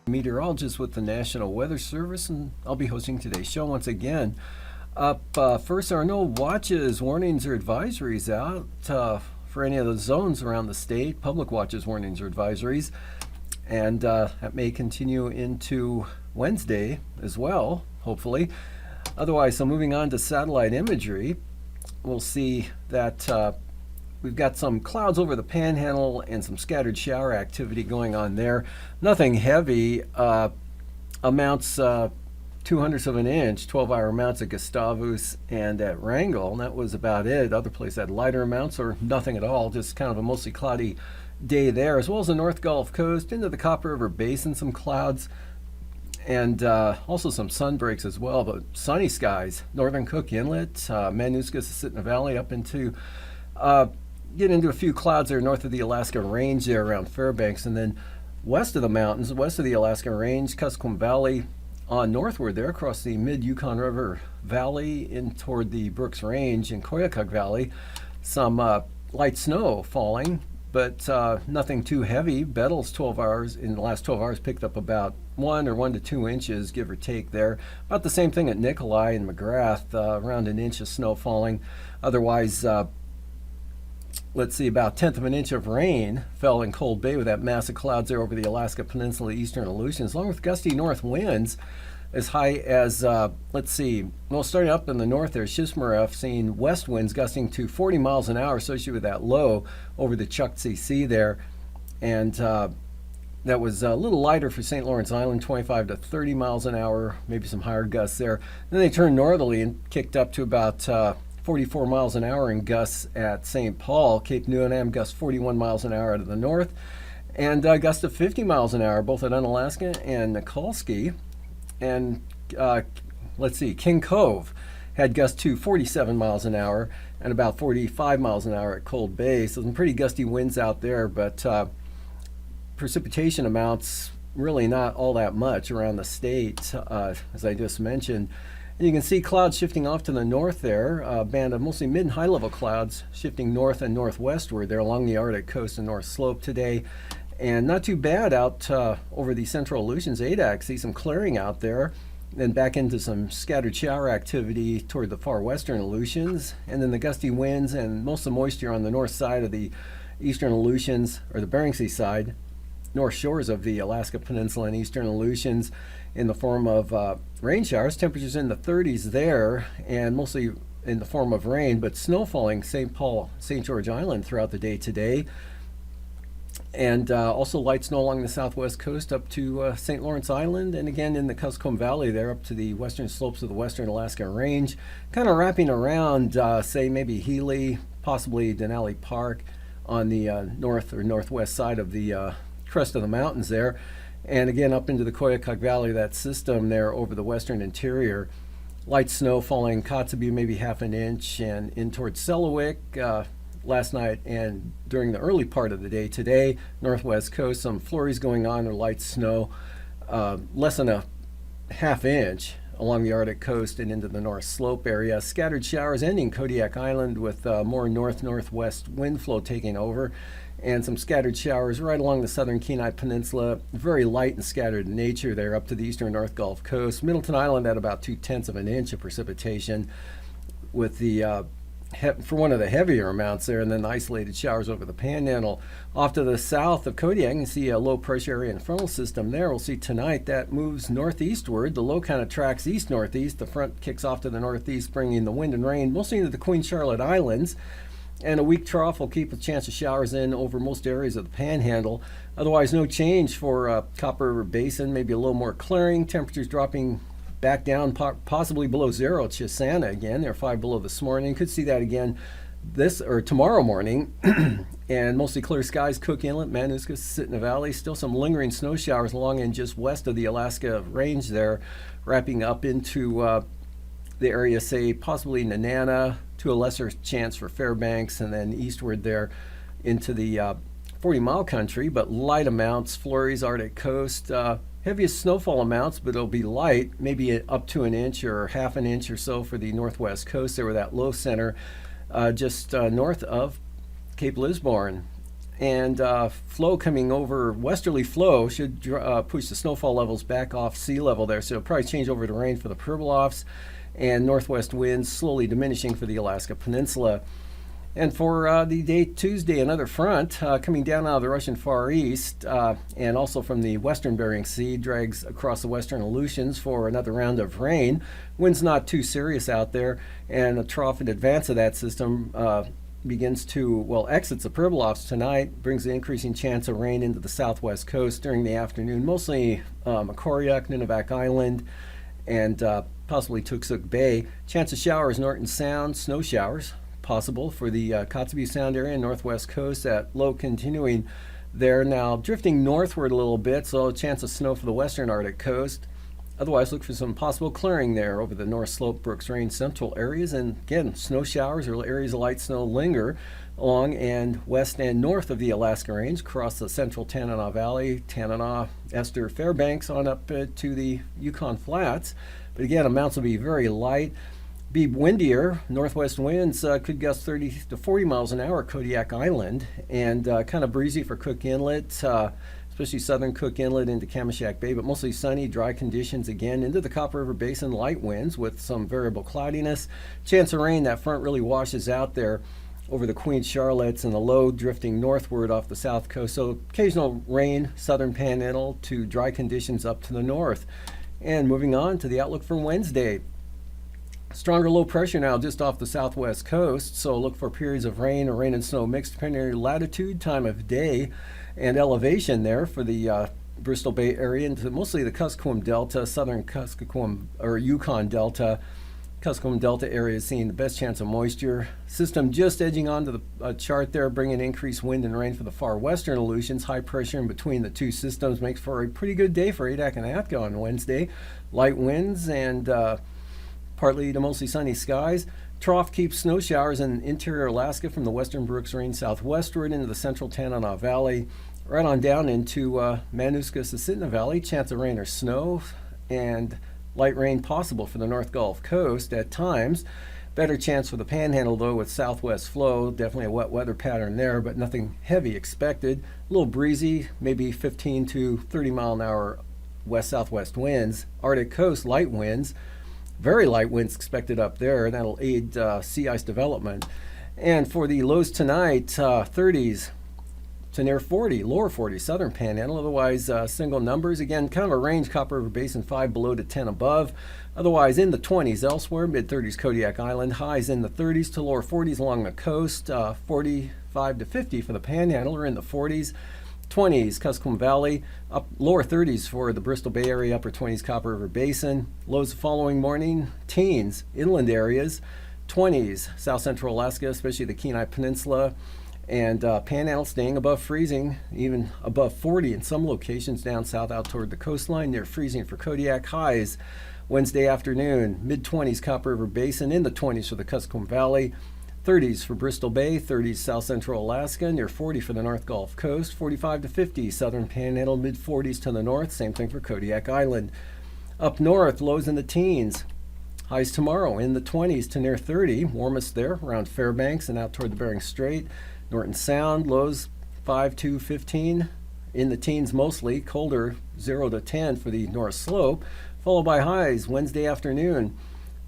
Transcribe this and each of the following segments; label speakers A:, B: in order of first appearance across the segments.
A: Meteorologist with the National Weather Service, and I'll be hosting today's show once again. First, there are no watches, warnings, or advisories out for any of the zones around the state. Public watches, warnings, or advisories, and that may continue into Wednesday as well, hopefully. Otherwise, so moving on to satellite imagery, we'll see that we've got some clouds over the panhandle and some scattered shower activity going on there. Nothing heavy, amounts 2/100 of an inch, 12-hour amounts at Gustavus and at Wrangell, and that was about it. Other places had lighter amounts or nothing at all, just kind of a mostly cloudy day there, as well as the North Gulf Coast, into the Copper River Basin, some clouds, and also some sun breaks as well, but sunny skies. Northern Cook Inlet, Manuscus, Sitna Valley, up into get into a few clouds there north of the Alaska Range there around Fairbanks, and then west of the mountains, west of the Alaska Range, Kuskokwim Valley on northward there across the mid-Yukon River Valley in toward the Brooks Range and Koyukuk Valley. Some light snow falling, but nothing too heavy. Bettles 12 hours in the last 12 hours picked up about 1 to 2 inches, give or take there. About the same thing at Nikolai and McGrath, around an inch of snow falling. Otherwise, let's see, about 1/10 of an inch of rain fell in Cold Bay with that mass of clouds there over the Alaska Peninsula, eastern Aleutians, along with gusty north winds as high as, let's see, well, starting up in the north there, Shishmaref seeing west winds gusting to 40 miles an hour associated with that low over the Chukchi Sea there. And that was a little lighter for St. Lawrence Island, 25 to 30 miles an hour, maybe some higher gusts there. Then they turned northerly and kicked up to about 44 miles an hour in gusts at St. Paul. Cape Newnam gusts 41 miles an hour out of the north, and gusts of 50 miles an hour both at Unalaska and Nikolsky. And let's see, King Cove had gusts to 47 miles an hour and about 45 miles an hour at Cold Bay. So some pretty gusty winds out there, but precipitation amounts really not all that much around the state, as I just mentioned. And you can see clouds shifting off to the north there, a band of mostly mid and high level clouds shifting north and northwestward there along the Arctic coast and North Slope today. And not too bad out over the central Aleutians, AKwx, see some clearing out there. Then back into some scattered shower activity toward the far western Aleutians. And then the gusty winds and most of the moisture on the north side of the eastern Aleutians, or the Bering Sea side, north shores of the Alaska Peninsula and eastern Aleutians, in the form of rain showers, temperatures in the 30s there, and mostly in the form of rain, but snow falling St. Paul, St. George Island throughout the day today. And also light snow along the southwest coast up to St. Lawrence Island, and again in the Kuskokwim Valley there up to the western slopes of the western Alaska Range, kind of wrapping around, say, maybe Healy, possibly Denali Park on the north or northwest side of the crest of the mountains there. And again, up into the Koyukuk Valley, that system there over the western interior. Light snow falling Kotzebue, maybe 1/2 inch, and in towards Selawik last night and during the early part of the day today. Northwest coast, some flurries going on, or light snow, less than 1/2 inch along the Arctic coast and into the North Slope area. Scattered showers ending Kodiak Island with more north-northwest wind flow taking over, and some scattered showers right along the southern Kenai Peninsula, very light and scattered in nature there up to the eastern North Gulf Coast. Middleton Island at about 2/10 of an inch of precipitation with the for one of the heavier amounts there, and then isolated showers over the Panhandle. Off to the south of Kodiak, you can see a low pressure area and frontal system there. We'll see tonight that moves northeastward. The low kind of tracks east-northeast. The front kicks off to the northeast, bringing the wind and rain mostly into the Queen Charlotte Islands. And a weak trough will keep a chance of showers in over most areas of the Panhandle. Otherwise, no change for Copper River Basin, maybe a little more clearing. Temperatures dropping back down possibly below zero at Chisana again. They're 5 below this morning. Could see that again this or tomorrow morning. and mostly clear skies, Cook Inlet, Mananuska, Susitna Valley. Still some lingering snow showers along and just west of the Alaska range there, wrapping up into the area, say possibly Nenana, to a lesser chance for Fairbanks, and then eastward there into the 40-mile country, but light amounts, flurries, Arctic coast. Heaviest snowfall amounts, but it'll be light, maybe up to an inch or half an inch or so for the northwest coast there with that low center just north of Cape Lisburne. And flow coming over, westerly flow should push the snowfall levels back off sea level there, so it'll probably change over to rain for the Pribilofs, and northwest winds slowly diminishing for the Alaska Peninsula. And for the day Tuesday, another front coming down out of the Russian Far East and also from the western Bering Sea drags across the western Aleutians for another round of rain. Wind's not too serious out there, and a trough in advance of that system begins to, well, exits the Pribilofs tonight, brings an increasing chance of rain into the southwest coast during the afternoon, mostly Makoriak, Nunivak Island, and possibly Tuksuk Bay. Chance of showers, Norton Sound, snow showers possible for the Kotzebue Sound area, northwest coast, that low continuing there. Now drifting northward a little bit, so a chance of snow for the western Arctic coast. Otherwise, look for some possible clearing there over the North Slope, Brooks Range central areas. And again, snow showers or areas of light snow linger along and west and north of the Alaska Range, across the central Tanana Valley, Tanana, Esther, Fairbanks, on up to the Yukon Flats. But again, amounts will be very light. Be windier. Northwest winds could gust 30 to 40 miles an hour at Kodiak Island, and kind of breezy for Cook Inlet, especially southern Cook Inlet into Kamishak Bay, but mostly sunny, dry conditions again into the Copper River Basin. Light winds with some variable cloudiness. Chance of rain, that front really washes out there over the Queen Charlottes, and the low drifting northward off the south coast. So occasional rain, southern Panhandle, to dry conditions up to the north. And moving on to the outlook for Wednesday. Stronger low pressure now just off the southwest coast, so look for periods of rain or rain and snow mixed depending on your latitude, time of day, and elevation there for the Bristol Bay area into mostly the Kuskokwim Delta, southern Kuskokwim or Yukon Delta. Kuskokwim Delta area is seeing the best chance of moisture. System just edging onto the chart there, bringing increased wind and rain for the far western Aleutians. High pressure in between the two systems makes for a pretty good day for Adak and Atka on Wednesday. Light winds and partly to mostly sunny skies. Trough keeps snow showers in interior Alaska from the western Brooks Range southwestward into the central Tanana Valley, right on down into Mananuska, Susitna Valley. Chance of rain or snow, and light rain possible for the North Gulf Coast at times. Better chance for the Panhandle, though, with southwest flow. Definitely a wet weather pattern there, but nothing heavy expected. A little breezy, maybe 15 to 30 mile an hour west-southwest winds. Arctic coast, light winds. Very light winds expected up there, and that'll aid sea ice development. And for the lows tonight, 30s to near 40, lower 40, southern Panhandle. Otherwise, single numbers. Again, kind of a range, Copper River Basin 5 below to 10 above. Otherwise, in the 20s elsewhere, mid-30s Kodiak Island. Highs in the 30s to lower 40s along the coast. 45 to 50 for the Panhandle, or in the 40s. 20s Kuskokwim Valley, up lower 30s for the Bristol Bay area, upper 20s Copper River Basin. Lows the following morning, teens, inland areas, 20s South Central Alaska, especially the Kenai Peninsula, and Panhandle staying above freezing, even above 40 in some locations down south out toward the coastline, near freezing for Kodiak. Highs Wednesday afternoon, mid-20s Copper River Basin, in the 20s for the Kuskokwim Valley. 30s for Bristol Bay, 30s South Central Alaska, near 40 for the North Gulf Coast, 45 to 50 Southern Panhandle, mid-40s to the north, same thing for Kodiak Island. Up north, lows in the teens. Highs tomorrow in the 20s to near 30, warmest there around Fairbanks and out toward the Bering Strait. Norton Sound, lows 5 to 15, in the teens mostly, colder 0 to 10 for the North Slope, followed by highs Wednesday afternoon,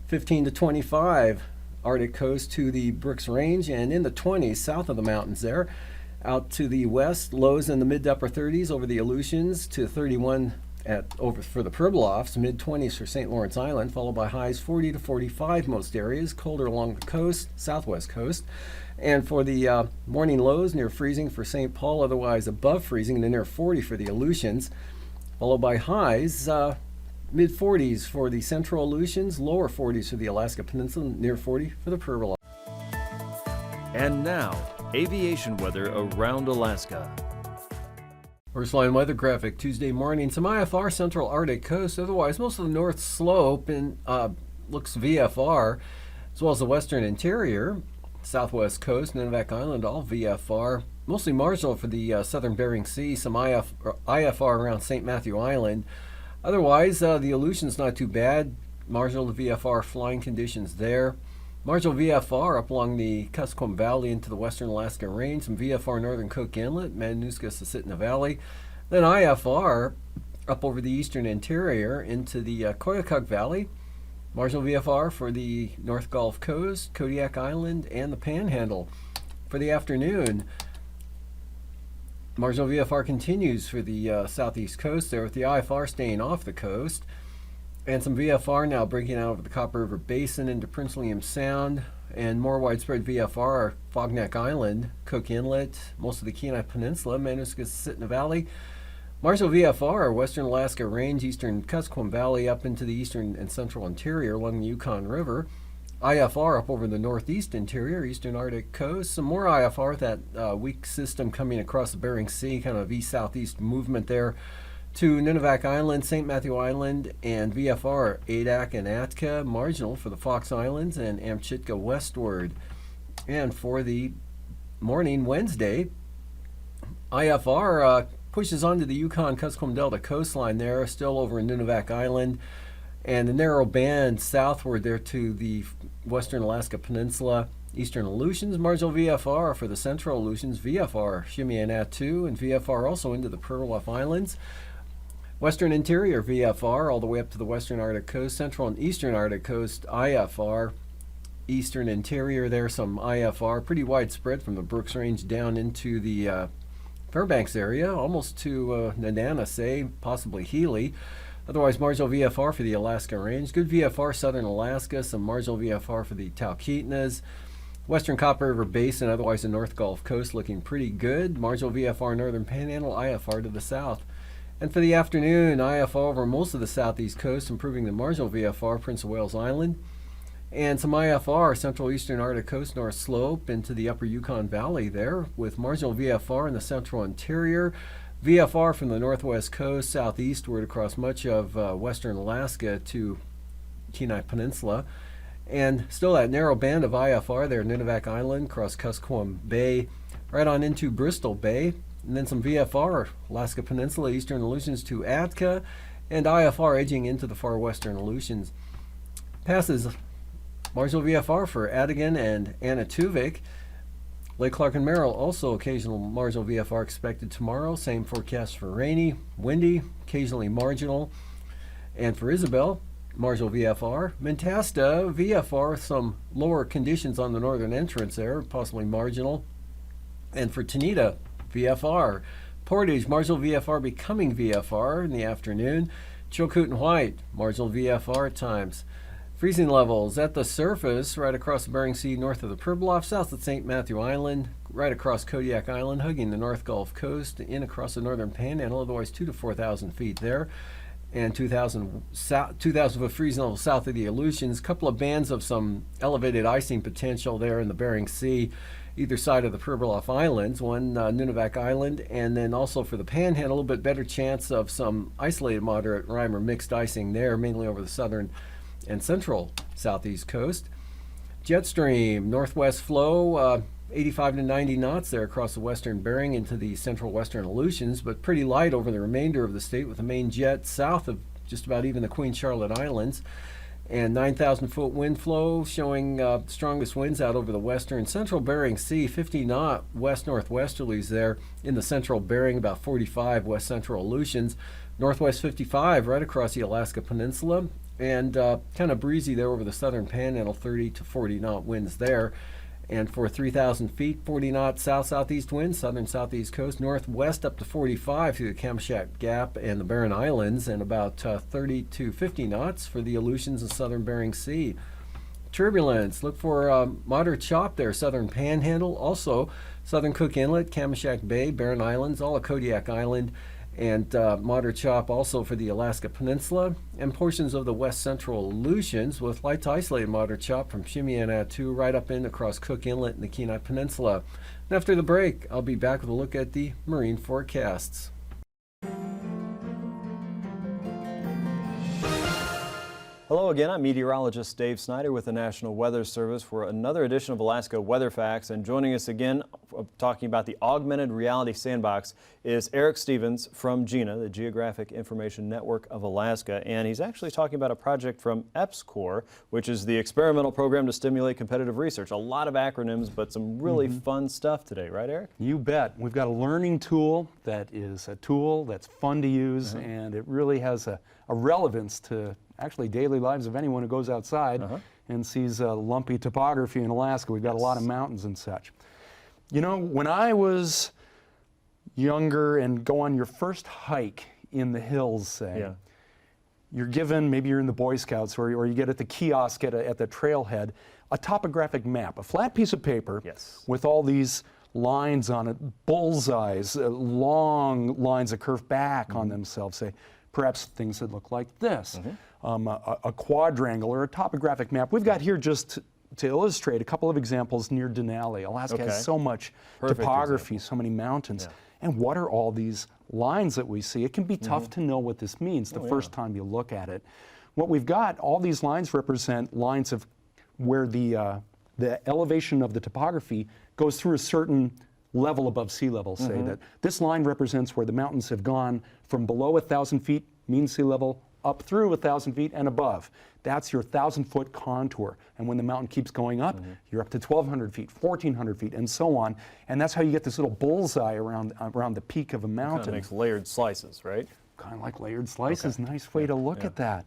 A: 15 to 25. Arctic coast to the Brooks Range, and in the 20s south of the mountains there. Out to the west, lows in the mid to upper 30s over the Aleutians to 31 over for the Pribilofs, mid-20s for St. Lawrence Island, followed by highs 40 to 45 most areas, colder along the coast, southwest coast. And for the morning lows, near freezing for St. Paul, otherwise above freezing, and near 40 for the Aleutians, followed by highs mid-40s for the central Aleutians, lower 40s for the Alaska Peninsula, near 40 for the Pribilofs.
B: And now, Aviation weather around Alaska.
A: First line weather graphic Tuesday morning. Some IFR central Arctic coast. Otherwise, most of the north slope looks VFR, as well as the western interior, southwest coast, Nunivak Island, all VFR. Mostly marginal for the southern Bering Sea. Some IFR around St. Matthew Island. Otherwise, the Aleutians not too bad. Marginal to VFR flying conditions there. Marginal VFR up along the Kuskokwim Valley into the western Alaska Range. Some VFR northern Cook Inlet, Matanuska, Susitna Valley. Then IFR up over the eastern interior into the Koyukuk Valley. Marginal VFR for the North Gulf Coast, Kodiak Island, and the Panhandle. For the afternoon, marginal VFR continues for the southeast coast there, with the IFR staying off the coast. And some VFR now breaking out over the Copper River Basin into Prince William Sound, and more widespread VFR, Fogneck Island, Cook Inlet, most of the Kenai Peninsula, Matanuska, Susitna Valley. Marginal VFR, Western Alaska Range, Eastern Kuskokwim Valley up into the eastern and central interior along the Yukon River. IFR up over the northeast interior, eastern Arctic coast. Some more IFR, that weak system coming across the Bering Sea, kind of east-southeast movement there to Nunivak Island, St. Matthew Island, and VFR, Adak and Atka, marginal for the Fox Islands and Amchitka westward. And for the morning Wednesday, IFR pushes onto the Yukon-Kuskokwim Delta coastline there, still over in Nunivak Island, and the narrow band southward there to the western Alaska Peninsula, eastern Aleutians, marginal VFR for the central Aleutians, VFR, Shimei and Attu, and VFR also into the Pribilof Islands. Western interior VFR all the way up to the western Arctic coast, central and eastern Arctic coast IFR, eastern interior there some IFR, pretty widespread from the Brooks Range down into the Fairbanks area, almost to Nenana, say, possibly Healy. Otherwise, marginal VFR for the Alaska Range. Good VFR southern Alaska, some marginal VFR for the Talkeetnas. Western Copper River Basin, otherwise the North Gulf Coast looking pretty good. Marginal VFR northern Panhandle, IFR to the south. And for the afternoon, IFR over most of the southeast coast, improving the marginal VFR, Prince of Wales Island. And some IFR, central eastern Arctic coast, north slope into the upper Yukon Valley there, with marginal VFR in the central interior. VFR from the northwest coast, southeastward across much of western Alaska to Kenai Peninsula. And still that narrow band of IFR there, Nunivak Island, across Kuskokwim Bay, right on into Bristol Bay. And then some VFR, Alaska Peninsula, eastern Aleutians to Atka, and IFR edging into the far western Aleutians. Passes marginal VFR for Adigan and Anatuvik. Lake Clark and Merrill, also occasional marginal VFR expected tomorrow. Same forecast for rainy, windy, occasionally marginal. And for Isabel, marginal VFR. Mentasta, VFR, some lower conditions on the northern entrance there, possibly marginal. And for Tanita, VFR. Portage, marginal VFR becoming VFR in the afternoon. Chilkoot and White, marginal VFR at times. Freezing levels at the surface, right across the Bering Sea, north of the Pribilof, south of St. Matthew Island, right across Kodiak Island, hugging the North Gulf Coast, in across the northern Panhandle, otherwise 2,000 to 4,000 feet there, and 2,000 foot freezing level south of the Aleutians. Couple of bands of some elevated icing potential there in the Bering Sea, either side of the Pribilof Islands, one Nunivak Island, and then also for the Panhandle, a little bit better chance of some isolated moderate rime or mixed icing there, mainly over the southern and central southeast coast. Jet stream, northwest flow, 85 to 90 knots there across the western Bering into the central western Aleutians, but pretty light over the remainder of the state, with the main jet south of just about even the Queen Charlotte Islands. And 9,000 foot wind flow, showing strongest winds out over the western central Bering Sea, 50 knot west northwesterlies there in the central Bering, about 45 west central Aleutians, northwest 55 right across the Alaska Peninsula, and kind of breezy there over the southern Panhandle, 30 to 40 knot winds there. And for 3,000 feet, 40 knot south-southeast winds, southern southeast coast, northwest up to 45 through the Kamchatka Gap and the Barren Islands, and about 30 to 50 knots for the Aleutians and southern Bering Sea. Turbulence, look for moderate chop there, southern Panhandle, also southern Cook Inlet, Kamchatka Bay, Barren Islands, all of Kodiak Island, and moderate chop also for the Alaska Peninsula and portions of the west central Aleutians, with light to isolated moderate chop from Shimei and Attu right up in across Cook Inlet and the Kenai Peninsula. And after the break, I'll be back with a look at the marine forecasts.
B: Hello again, I'm meteorologist Dave Snyder with the National Weather Service for another edition of Alaska Weather Facts. And joining us again, talking about the augmented reality sandbox, is Eric Stevens from GINA, the Geographic Information Network of Alaska. And he's actually talking about a project from AKwx, which is the experimental program to stimulate competitive research. A lot of acronyms, but some really fun stuff today, right, Eric?
C: You bet. We've got a learning tool that is a tool that's fun to use, and it really has a relevance to actually daily lives of anyone who goes outside and sees lumpy topography in Alaska. We've got a lot of mountains and such. You know, when I was younger and go on your first hike in the hills, say, you're given, maybe you're in the Boy Scouts or you get at the kiosk at the trailhead, a topographic map, a flat piece of paper with all these lines on it, bullseyes, long lines that curve back on themselves, say, perhaps things that look like this. A quadrangle or a topographic map. We've got here just to illustrate a couple of examples near Denali. Alaska has so much topography, so many mountains. And what are all these lines that we see? It can be tough to know what this means the first time you look at it. What we've got, all these lines represent lines of where the elevation of the topography goes through a certain level above sea level, say that this line represents where the mountains have gone from below 1,000 feet, mean sea level, up through 1,000 feet and above. That's your 1,000-foot contour. And when the mountain keeps going up, you're up to 1,200 feet, 1,400 feet, and so on. And that's how you get this little bullseye around the peak of a mountain.
B: Kind of makes layered slices, right?
C: Kind of like layered slices. Nice way to look at that.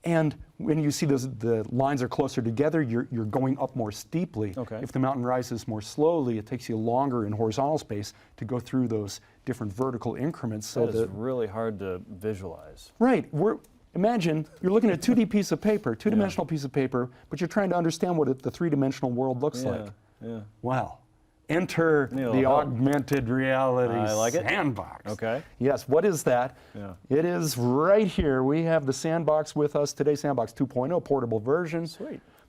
C: And when you see the lines are closer together, you're going up more steeply. If the mountain rises more slowly, it takes you longer in horizontal space to go through those different vertical increments.
B: So that is really hard to visualize.
C: Right. Imagine you're looking at a 2D piece of paper, two-dimensional piece of paper, but you're trying to understand what the three-dimensional world looks like. Well, enter the augmented reality sandbox. Yes, what is that? It is right here. We have the sandbox with us today, Sandbox 2.0, portable version.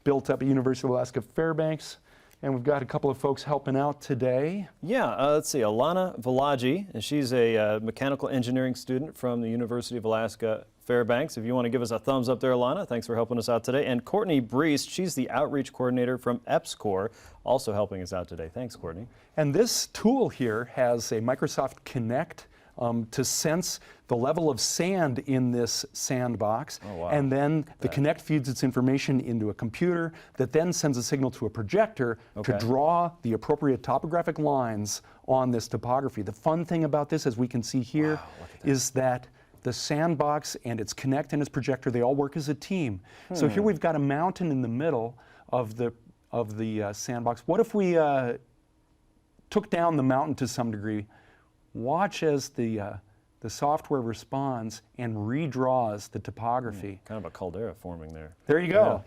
C: Built up at University of Alaska Fairbanks. And we've got a couple of folks helping out today.
B: Let's see, Alana Valaji, and she's a mechanical engineering student from the University of Alaska Fairbanks. If you want to give us a thumbs up there, Alana, thanks for helping us out today. And Courtney Breest, she's the outreach coordinator from AKwx, also helping us out today. Thanks, Courtney. And
C: this tool here has a Microsoft Kinect to sense the level of sand in this sandbox. And then the Kinect feeds its information into a computer that then sends a signal to a projector to draw the appropriate topographic lines on this topography. The fun thing about this, as we can see here, is that the sandbox and its Kinect and its projector, they all work as a team. So here we've got a mountain in the middle of the sandbox. What if we took down the mountain to some degree? Watch as the software responds and redraws the topography.
B: Kind of a caldera forming there.
C: There you go,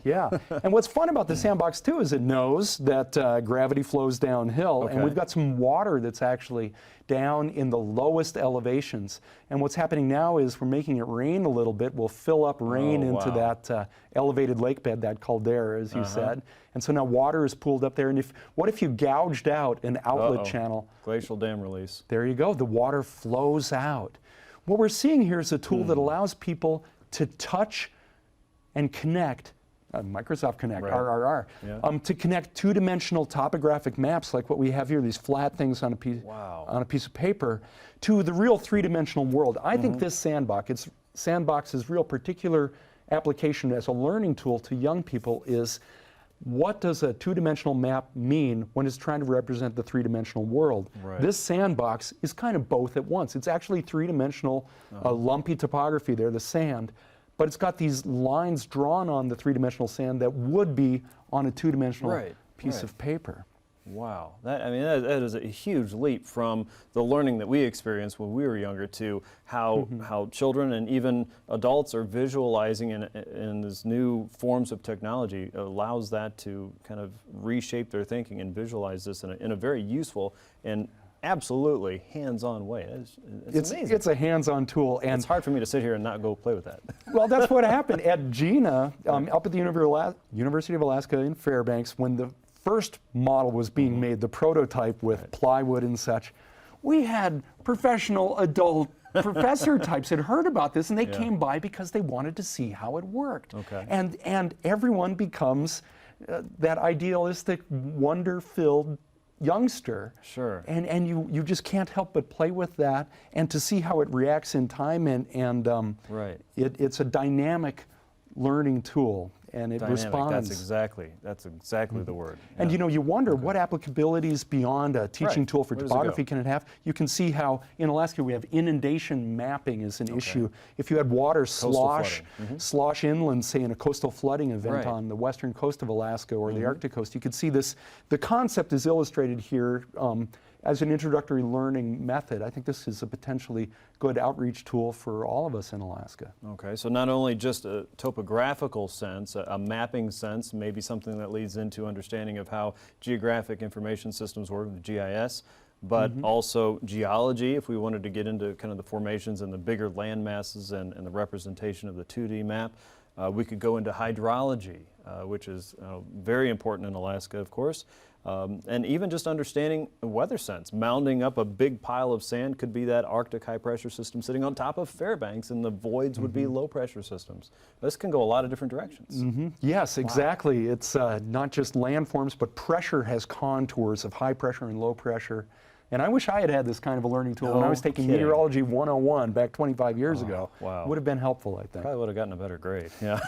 C: And what's fun about the sandbox too is it knows that gravity flows downhill, and we've got some water that's actually down in the lowest elevations. And what's happening now is we're making it rain a little bit. We'll fill up rain into that elevated lake bed, that caldera, as you said. And so now water is pooled up there. And what if you gouged out an outlet channel?
B: Glacial dam release.
C: There you go. The water flows out. What we're seeing here is a tool that allows people to touch and connect, Microsoft Connect, RRR, to connect two-dimensional topographic maps like what we have here, these flat things on a piece of paper, to the real three-dimensional world. I think this sandbox's real particular application as a learning tool to young people is, what does a two-dimensional map mean when it's trying to represent the three-dimensional world? This sandbox is kind of both at once. It's actually three-dimensional, lumpy topography there, the sand, but it's got these lines drawn on the three-dimensional sand that would be on a two-dimensional piece of paper.
B: Wow, that is a huge leap from the learning that we experienced when we were younger to how children and even adults are visualizing in these new forms of technology. Allows that to kind of reshape their thinking and visualize this in a very useful and absolutely hands-on way. It's amazing.
C: It's a hands-on tool, and
B: it's hard for me to sit here and not go play with that.
C: Well, that's what happened at GINA up at the University of Alaska in Fairbanks when the first model was being made, the prototype with plywood and such, we had professional adult professor types had heard about this, and they came by because they wanted to see how it worked.
B: Okay.
C: And everyone becomes that idealistic, wonder-filled youngster.
B: Sure.
C: And you just can't help but play with that, and to see how it reacts in time, and it's a dynamic learning tool, and it responds.
B: That's exactly the word.
C: And you wonder what applicabilities beyond a teaching tool for topography can it have. You can see how in Alaska we have inundation mapping is an issue. If you had water slosh inland, say in a coastal flooding event on the western coast of Alaska or the Arctic coast, you could see this. The concept is illustrated here as an introductory learning method. I think this is a potentially good outreach tool for all of us in Alaska.
B: Okay, so not only just a topographical sense, a mapping sense, maybe something that leads into understanding of how geographic information systems work with GIS, but also geology, if we wanted to get into kind of the formations and the bigger land masses and the representation of the 2D map. We could go into hydrology, which is very important in Alaska, of course. And even just understanding the weather sense. Mounding up a big pile of sand could be that Arctic high pressure system sitting on top of Fairbanks, and the voids would be low pressure systems. This can go a lot of different directions.
C: Yes, exactly. It's not just landforms, but pressure has contours of high pressure and low pressure. And I wish I had this kind of a learning tool when I was taking Meteorology 101 back 25 years ago.
B: Wow.
C: Would have been helpful, I think.
B: Probably would have gotten a better grade. Yeah.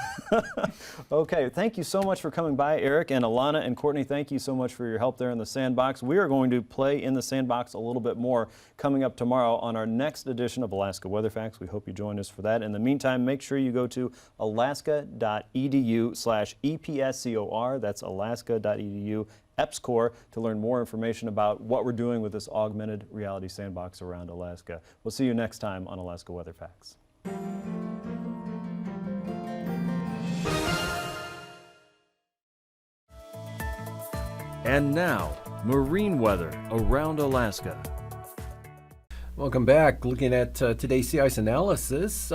B: Okay, thank you so much for coming by, Eric, and Alana and Courtney. Thank you so much for your help there in the sandbox. We are going to play in the sandbox a little bit more coming up tomorrow on our next edition of Alaska Weather Facts. We hope you join us for that. In the meantime, make sure you go to alaska.edu/EPSCOR. That's alaska.edu EPSCOR to learn more information about what we're doing with this augmented reality sandbox around Alaska. We'll see you next time on Alaska Weather Facts.
D: And now, marine weather around Alaska.
A: Welcome back. Looking at today's sea ice analysis,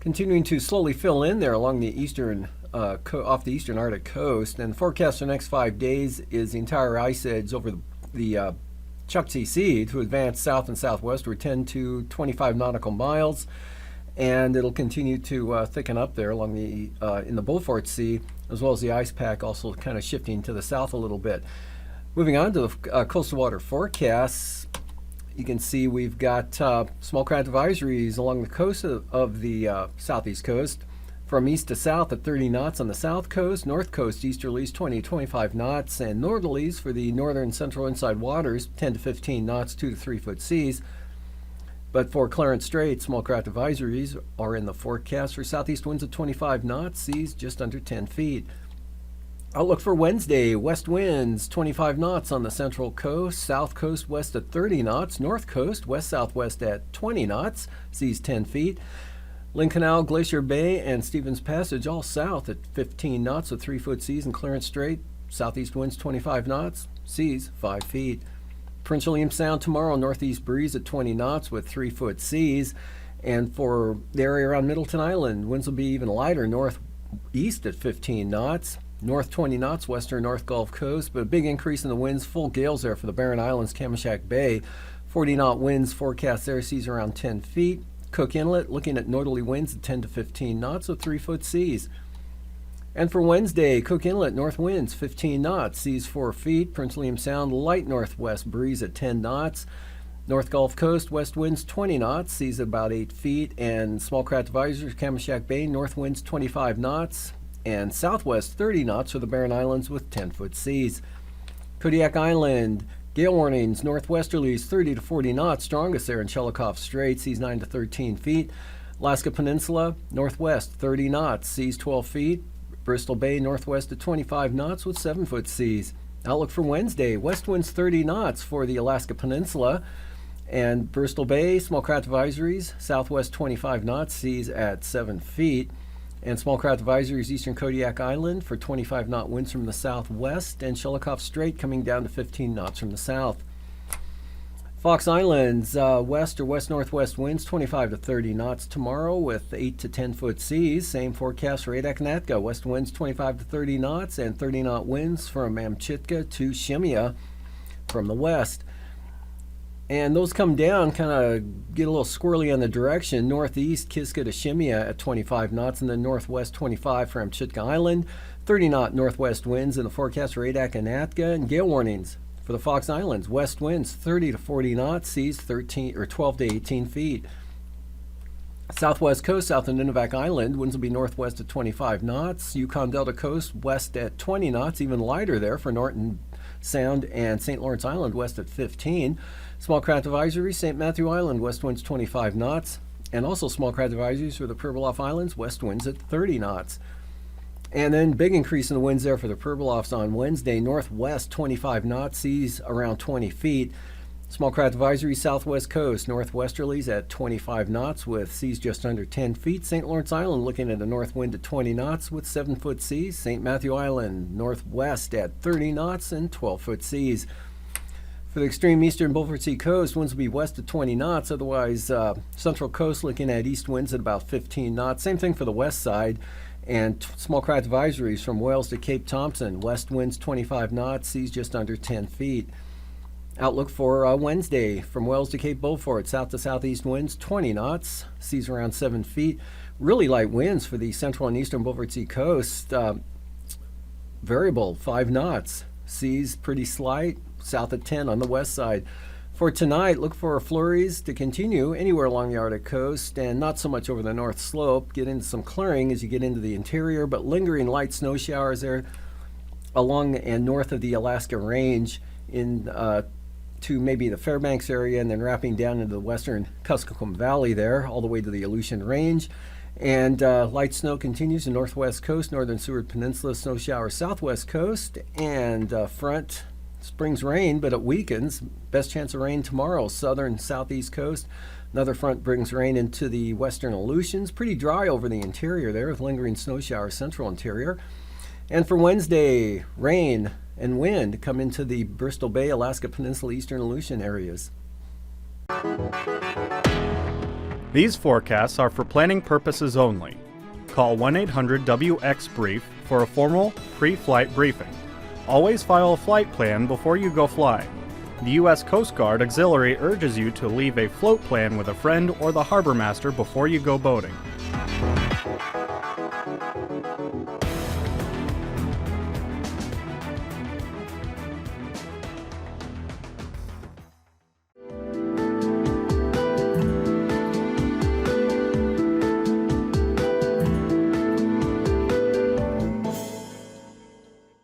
A: continuing to slowly fill in there along the eastern off the eastern Arctic coast, and the forecast for the next 5 days is the entire ice edge over the Chukchi Sea to advance south and southwestward 10 to 25 nautical miles, and it'll continue to thicken up there along the in the Beaufort Sea, as well as the ice pack also kind of shifting to the south a little bit. Moving on to the coastal water forecasts, you can see we've got small craft advisories along the coast of the southeast coast. From east to south at 30 knots on the south coast, north coast easterlies 20 to 25 knots, and northerlies for the northern central inside waters 10 to 15 knots, 2 to 3 foot seas. But for Clarence Strait, small craft advisories are in the forecast for southeast winds of 25 knots, seas just under 10 feet. Outlook for Wednesday, west winds 25 knots on the central coast, south coast west at 30 knots, north coast west-southwest at 20 knots, seas 10 feet. Lynn Canal, Glacier Bay, and Stevens Passage all south at 15 knots with 3 foot seas, and Clarence Strait, southeast winds 25 knots, seas 5 feet. Prince William Sound tomorrow, northeast breeze at 20 knots with 3 foot seas. And for the area around Middleton Island, winds will be even lighter, northeast at 15 knots, north 20 knots, western North Gulf Coast, but a big increase in the winds, full gales there for the Barren Islands, Kamishak Bay. 40 knot winds forecast there, seas around 10 feet. Cook Inlet, looking at northerly winds at 10 to 15 knots with 3 foot seas. And for Wednesday, Cook Inlet, north winds 15 knots, seas 4 feet. Prince William Sound, light northwest breeze at 10 knots. North Gulf Coast, west winds 20 knots, seas at about 8 feet. And small craft advisories, Kamishak Bay, north winds 25 knots. And southwest 30 knots for the Barren Islands with 10 foot seas. Kodiak Island, gale warnings, northwesterlies 30 to 40 knots, strongest there in Shelikof Strait, seas 9 to 13 feet. Alaska Peninsula, northwest 30 knots, seas 12 feet. Bristol Bay, northwest at 25 knots with 7 foot seas. Outlook for Wednesday, west winds 30 knots for the Alaska Peninsula. And Bristol Bay, small craft advisories, southwest 25 knots, seas at 7 feet. And small craft advisories, eastern Kodiak Island for 25 knot winds from the southwest, and Shelikof Strait coming down to 15 knots from the south. Fox Islands, west or west-northwest winds 25 to 30 knots tomorrow with 8 to 10 foot seas. Same forecast for AKwx, west winds 25 to 30 knots and 30 knot winds from Amchitka to Shemya from the west. And those come down, kind of get a little squirrely on the direction. Northeast, Kiska to Shemya at 25 knots, and then northwest 25 for Amchitka Island. 30 knot northwest winds in the forecast for AKwx, and gale warnings for the Fox Islands. West winds 30 to 40 knots, seas 12 to 18 feet. Southwest coast, south of Nunivak Island, winds will be northwest at 25 knots. Yukon Delta coast, west at 20 knots, even lighter there for Norton Sound and St. Lawrence Island, west at 15. Small craft advisory, St. Matthew Island, west winds 25 knots. And also small craft advisories for the Pribilof Islands, west winds at 30 knots. And then big increase in the winds there for the Pribilofs on Wednesday. Northwest 25 knots, seas around 20 feet. Small craft advisory, southwest coast, northwesterlies at 25 knots with seas just under 10 feet. St. Lawrence Island looking at a north wind at 20 knots with 7-foot seas. St. Matthew Island northwest at 30 knots and 12-foot seas. For the extreme eastern Beaufort Sea coast, winds will be west at 20 knots. Otherwise, central coast looking at east winds at about 15 knots. Same thing for the west side. And small craft advisories from Wales to Cape Thompson. West winds 25 knots, seas just under 10 feet. Outlook for Wednesday from Wales to Cape Beaufort. South to southeast winds 20 knots, seas around 7 feet. Really light winds for the central and eastern Beaufort Sea coast. Variable 5 knots, seas pretty slight, south at 10 on the west side. For tonight, look for flurries to continue anywhere along the Arctic coast and not so much over the north slope. Get into some clearing as you get into the interior, but lingering light snow showers there along and north of the Alaska Range in to maybe the Fairbanks area and then wrapping down into the western Kuskokwim Valley there all the way to the Aleutian Range. And light snow continues in northwest coast, northern Seward Peninsula, snow showers southwest coast, and front brings rain, but it weakens. Best chance of rain tomorrow, southern southeast coast. Another front brings rain into the western Aleutians. Pretty dry over the interior there with lingering snow showers, central interior. And for Wednesday, rain and wind come into the Bristol Bay, Alaska Peninsula, eastern Aleutian areas.
E: These forecasts are for planning purposes only. Call 1-800-WX-BRIEF for a formal pre-flight briefing. Always file a flight plan before you go flying. The U.S. Coast Guard Auxiliary urges you to leave a float plan with a friend or the harbor master before you go boating.